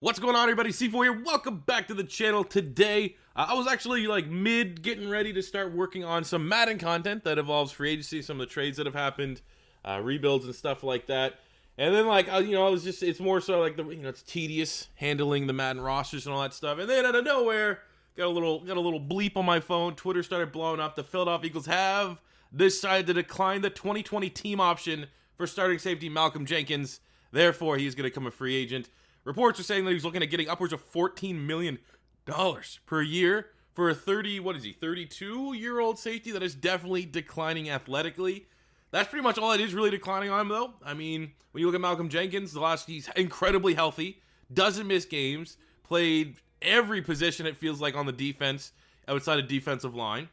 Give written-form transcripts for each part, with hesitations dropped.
What's going on, everybody? C4 here. Welcome back to the channel. Today, I was actually mid getting ready to start working on some Madden content that involves free agency, some of the trades that have happened, rebuilds and stuff like that. And then I was just, it's more so it's tedious handling the Madden rosters and all that stuff. And then out of nowhere, got a little bleep on my phone. Twitter started blowing up. The Philadelphia Eagles have decided to decline the 2020 team option for starting safety Malcolm Jenkins. Therefore, he's going to become a free agent. Reports are saying that he's looking at getting upwards of $14 million per year for a 32-year-old safety that is definitely declining athletically. That's pretty much all it is really declining on him, though. I mean, when you look at Malcolm Jenkins, he's incredibly healthy, doesn't miss games, played every position it feels like on the defense, outside of defensive line.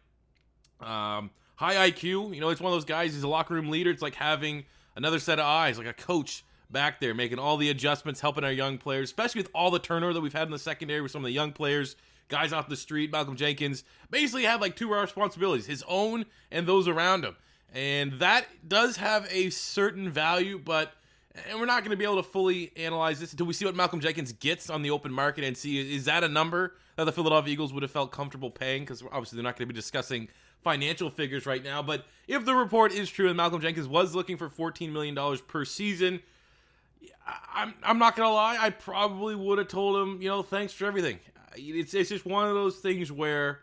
High IQ, it's one of those guys, he's a locker room leader. It's like having another set of eyes, like a coach back there, making all the adjustments, helping our young players, especially with all the turnover that we've had in the secondary with some of the young players, guys off the street. Malcolm Jenkins basically had two responsibilities, his own and those around him. And that does have a certain value, and we're not going to be able to fully analyze this until we see what Malcolm Jenkins gets on the open market and see, is that a number that the Philadelphia Eagles would have felt comfortable paying? Because obviously they're not going to be discussing financial figures right now. But if the report is true and Malcolm Jenkins was looking for $14 million per season, I'm not going to lie, I probably would have told him, thanks for everything. It's just one of those things where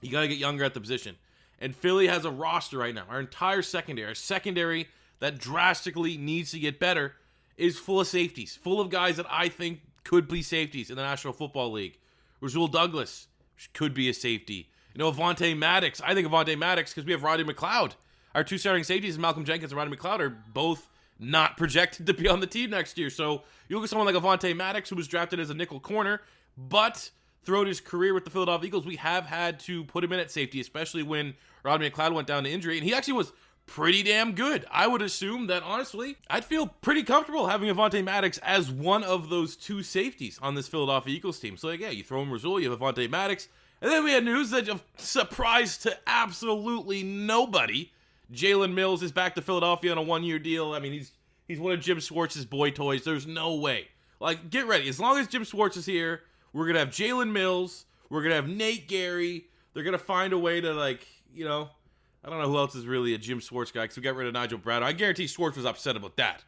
you got to get younger at the position. And Philly has a roster right now. Our entire secondary that drastically needs to get better is full of safeties, full of guys that I think could be safeties in the National Football League. Rasul Douglas could be a safety. Avonte Maddox. I think Avonte Maddox, because we have Roddy McLeod. Our two starting safeties, Malcolm Jenkins and Roddy McLeod, are both not projected to be on the team next year. So you look at someone like Avonte Maddox, who was drafted as a nickel corner, but throughout his career with the Philadelphia Eagles, we have had to put him in at safety, especially when Roddy McLeod went down to injury, and he actually was pretty damn good. I would assume that, honestly, I'd feel pretty comfortable having Avonte Maddox as one of those two safeties on this Philadelphia Eagles team. So, you throw in Rasul, you have Avonte Maddox, and then we had news that, surprise to absolutely nobody, Jalen Mills is back to Philadelphia on a one-year deal. I mean, he's one of Jim Schwartz's boy toys. There's no way. Get ready. As long as Jim Schwartz is here, we're going to have Jalen Mills. We're going to have Nate Gary. They're going to find a way to, I don't know who else is really a Jim Schwartz guy because we got rid of Nigel Braddock. I guarantee Schwartz was upset about that.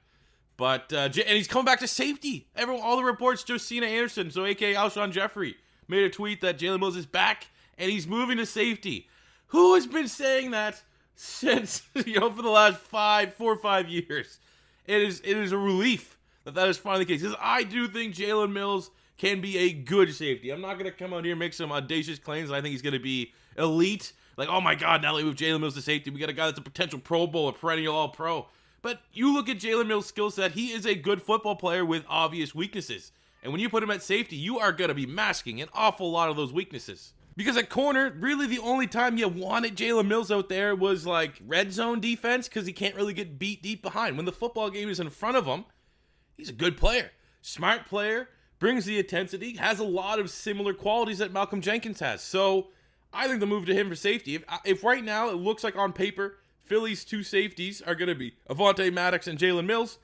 But, and he's coming back to safety. All the reports, Josina Anderson, so a.k.a. Alshon Jeffrey, made a tweet that Jalen Mills is back and he's moving to safety. Who has been saying that since, for the last 4 or 5 years? It is a relief that is finally the case. Because I do think Jalen Mills can be a good safety. I'm not going to come out here and make some audacious claims. I think he's going to be elite. Oh my God, now that we move Jalen Mills to safety, we got a guy that's a potential Pro Bowl, a perennial All-Pro. But you look at Jalen Mills' skill set, he is a good football player with obvious weaknesses. And when you put him at safety, you are going to be masking an awful lot of those weaknesses. Because at corner, really the only time you wanted Jalen Mills out there was red zone defense because he can't really get beat deep behind. When the football game is in front of him, he's a good player. Smart player, brings the intensity, has a lot of similar qualities that Malcolm Jenkins has. So I think the move to him for safety, if right now it looks like on paper, Philly's two safeties are going to be Avonte Maddox and Jalen Mills,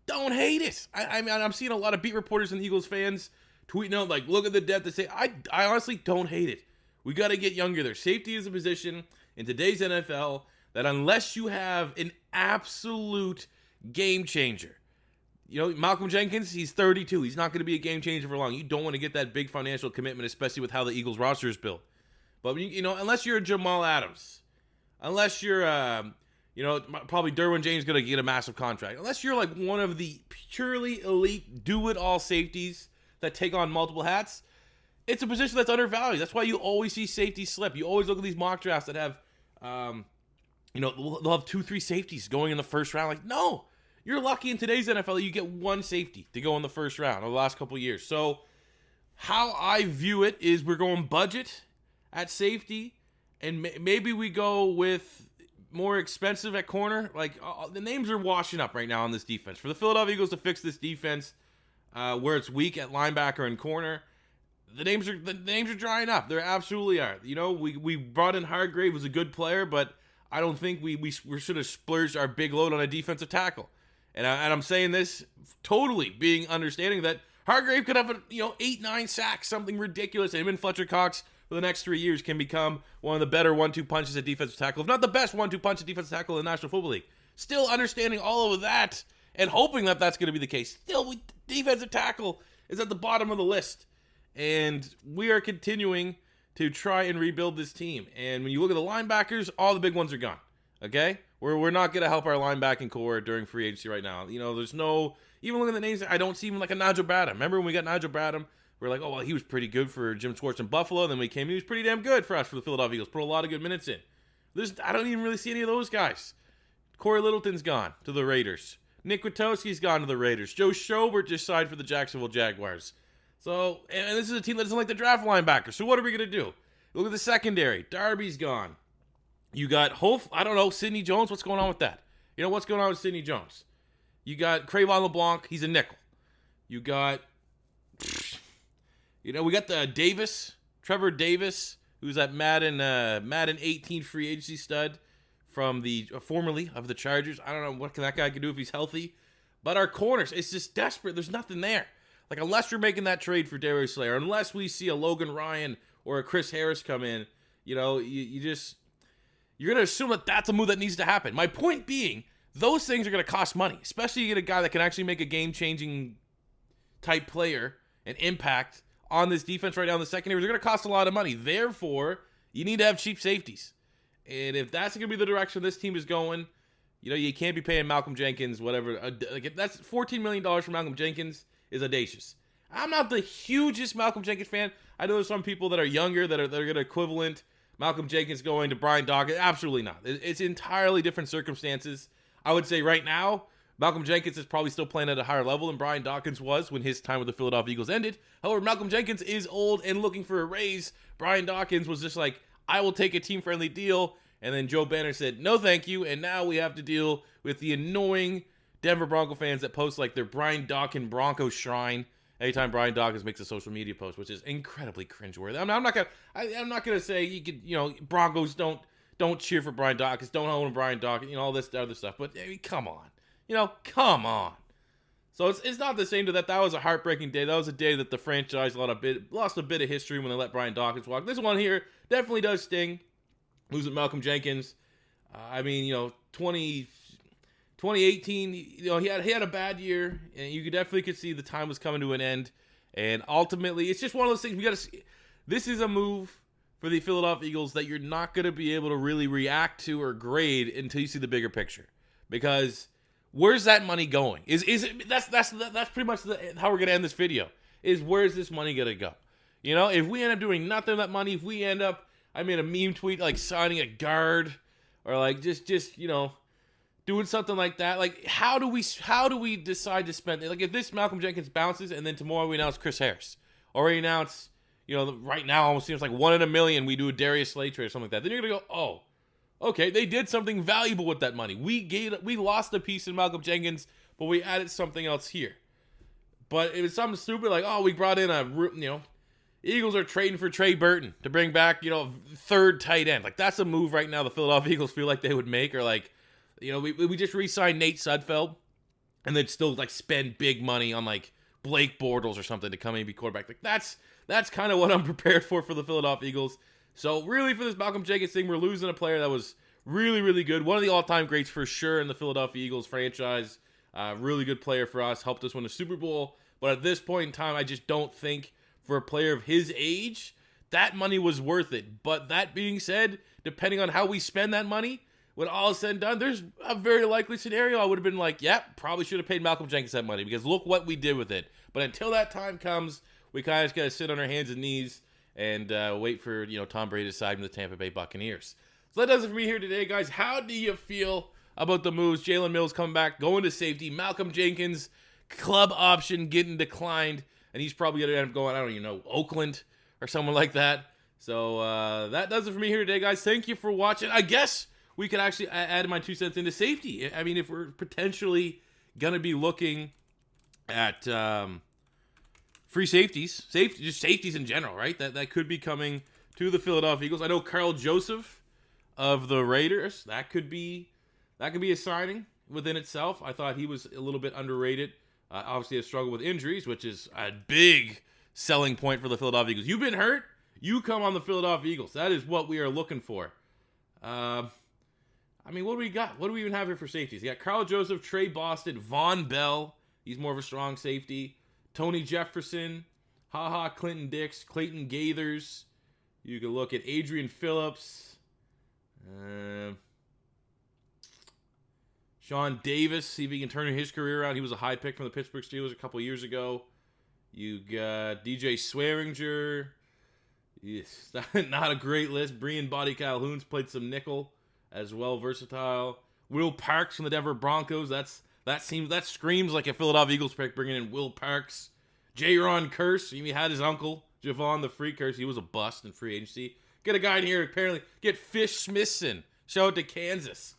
don't hate it. I'm seeing a lot of beat reporters and Eagles fans tweeting out, look at the depth. They say, I honestly don't hate it. We got to get younger there. Safety is a position in today's NFL that unless you have an absolute game changer, Malcolm Jenkins, he's 32. He's not going to be a game changer for long. You don't want to get that big financial commitment, especially with how the Eagles roster is built. But, unless you're a Jamal Adams, unless you're, probably Derwin James going to get a massive contract, unless you're one of the purely elite do-it-all safeties that take on multiple hats, it's a position that's undervalued. That's why you always see safety slip. You always look at these mock drafts that have, they'll have 2-3 safeties going in the first round. No, you're lucky in today's NFL that you get one safety to go in the first round over the last couple of years. So how I view it is we're going budget at safety, and maybe we go with more expensive at corner. The names are washing up right now on this defense. For the Philadelphia Eagles to fix this defense where it's weak at linebacker and corner, the names are drying up. They absolutely are. We brought in Hargrave, was a good player, but I don't think we should have splurged our big load on a defensive tackle. And I'm saying this totally being understanding that Hargrave could have 8-9 sacks, something ridiculous. Him and Fletcher Cox for the next 3 years can become one of the better 1-2 punches at defensive tackle, if not the best 1-2 punch at defensive tackle in the National Football League. Still understanding all of that and hoping that that's going to be the case. Still, defensive tackle is at the bottom of the list. And we are continuing to try and rebuild this team. And when you look at the linebackers, all the big ones are gone. Okay? We're not going to help our linebacking core during free agency right now. There's no... Even looking at the names, I don't see even like a Nigel Bradham. Remember when we got Nigel Bradham? We were like, oh, well, he was pretty good for Jim Schwartz in Buffalo. Then we came, he was pretty damn good for us for the Philadelphia Eagles. Put a lot of good minutes in. I don't even really see any of those guys. Corey Littleton's gone to the Raiders. Nick Witkowski's gone to the Raiders. Joe Schobert just signed for the Jacksonville Jaguars. So, and this is a team that doesn't like the draft linebacker. So what are we going to do? Look at the secondary. Darby's gone. You got Sidney Jones. What's going on with that? What's going on with Sidney Jones? You got Crayvon LeBlanc. He's a nickel. You got, we got the Trevor Davis, who's at Madden 18 free agency stud from the formerly of the Chargers. I don't know what that guy can do if he's healthy. But our corners, it's just desperate. There's nothing there. Like, unless you're making that trade for Darius Slayer, unless we see a Logan Ryan or a Chris Harris come in, you're going to assume that that's a move that needs to happen. My point being, those things are going to cost money, especially you get a guy that can actually make a game-changing type player and impact on this defense right now in the secondary. They're going to cost a lot of money. Therefore, you need to have cheap safeties. And if that's going to be the direction this team is going, you can't be paying Malcolm Jenkins whatever. That's $14 million for Malcolm Jenkins is audacious. I'm not the hugest Malcolm Jenkins fan. I know there's some people that are younger that are going to equivalent Malcolm Jenkins going to Brian Dawkins. Absolutely not. It's entirely different circumstances. I would say right now, Malcolm Jenkins is probably still playing at a higher level than Brian Dawkins was when his time with the Philadelphia Eagles ended. However, Malcolm Jenkins is old and looking for a raise. Brian Dawkins was just like, I will take a team-friendly deal. And then Joe Banner said, no, thank you. And now we have to deal with the annoying Denver Bronco fans that post like their Brian Dawkins Bronco shrine anytime Brian Dawkins makes a social media post, which is incredibly cringeworthy. I'm not gonna say you could, Broncos don't cheer for Brian Dawkins, don't own Brian Dawkins, all this other stuff. But come on, come on. So it's not the same to that. That was a heartbreaking day. That was a day that the franchise lost a bit of history when they let Brian Dawkins walk. This one here definitely does sting. Losing Malcolm Jenkins. 2018, he had a bad year, and you could see the time was coming to an end. And ultimately, it's just one of those things we got to see. This is a move for the Philadelphia Eagles that you're not going to be able to really react to or grade until you see the bigger picture. Because where's that money going? That's pretty much how we're going to end this video. Is where's this money going to go? If we end up doing nothing with that money, if we end up, I made a meme tweet like signing a guard or like just doing something like that. Like, how do we decide to spend it? Like, if this Malcolm Jenkins bounces and then tomorrow we announce Chris Harris, or we announce, right now almost seems like 1 in a million we do a Darius Slay trade or something like that, then you're gonna go, oh, okay, they did something valuable with that money. We lost a piece in Malcolm Jenkins, but we added something else here. But it was something stupid like, oh, we brought in Eagles are trading for Trey Burton to bring back, third tight end. Like, that's a move right now the Philadelphia Eagles feel like they would make, or like, we just re-signed Nate Sudfeld and then still like spend big money on like Blake Bortles or something to come in and be quarterback. Like, that's kind of what I'm prepared for the Philadelphia Eagles. So really for this Malcolm Jenkins thing, we're losing a player that was really, really good. One of the all-time greats for sure in the Philadelphia Eagles franchise. Really good player for us. Helped us win a Super Bowl. But at this point in time, I just don't think for a player of his age, that money was worth it. But that being said, depending on how we spend that money, when all is said and done, there's a very likely scenario I would have been like, probably should have paid Malcolm Jenkins that money because look what we did with it. But until that time comes, we kind of just got to sit on our hands and knees and wait for Tom Brady to side with the Tampa Bay Buccaneers. So that does it for me here today, guys. How do you feel about the moves? Jalen Mills coming back, going to safety. Malcolm Jenkins, club option getting declined. And he's probably going to end up going, I don't even know, Oakland or someone like that. So that does it for me here today, guys. Thank you for watching. I guess we could actually add my 2 cents into safety. I mean, if we're potentially going to be looking at free safeties, just safeties in general, right? That could be coming to the Philadelphia Eagles. I know Carl Joseph of the Raiders, that could be a signing within itself. I thought he was a little bit underrated Obviously, has struggled with injuries, which is a big selling point for the Philadelphia Eagles. You've been hurt, you come on the Philadelphia Eagles. That is what we are looking for. I mean, what do we got? What do we even have here for safeties? You got Carl Joseph, Trey Boston, Von Bell. He's more of a strong safety. Tony Jefferson, Clinton Dix, Clayton Gaithers. You can look at Adrian Phillips. Sean Davis, see if he can turn his career around. He was a high pick from the Pittsburgh Steelers a couple years ago. You got DJ Swearinger. Yes, not a great list. Brian Body Calhoun's played some nickel as well, versatile. Will Parks from the Denver Broncos. That screams like a Philadelphia Eagles pick, bringing in Will Parks. J-Ron Curse. He had his uncle, Javon the Free Curse. He was a bust in free agency. Get a guy in here, apparently. Get Fish Smithson. Show it to Kansas.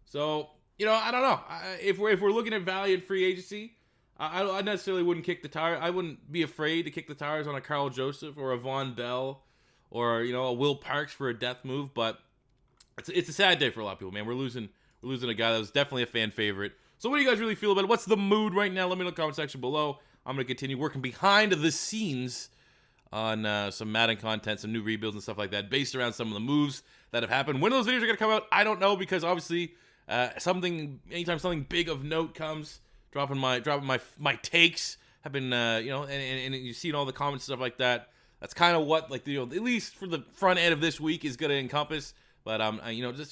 So, I don't know. If we're looking at value in free agency, I necessarily wouldn't kick the tire. I wouldn't be afraid to kick the tires on a Carl Joseph or a Von Bell or, a Will Parks for a death move. But it's a sad day for a lot of people, man. We're losing a guy that was definitely a fan favorite. So what do you guys really feel about it? What's the mood right now? Let me know in the comment section below. I'm going to continue working behind the scenes on some Madden content, some new rebuilds and stuff like that, based around some of the moves that have happened. When those videos are going to come out, I don't know, because obviously anytime something big of note comes, dropping my takes have been, and you've seen all the comments and stuff like that. That's kind of what, at least for the front end of this week is going to encompass. But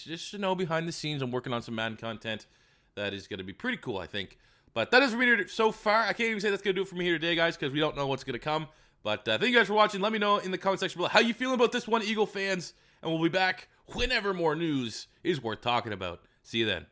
just to know behind the scenes, I'm working on some Madden content that is going to be pretty cool, I think. But that is for me so far. I can't even say that's going to do it for me here today, guys, because we don't know what's going to come. But thank you guys for watching. Let me know in the comment section below how you feeling about this one, Eagle fans. And we'll be back whenever more news is worth talking about. See you then.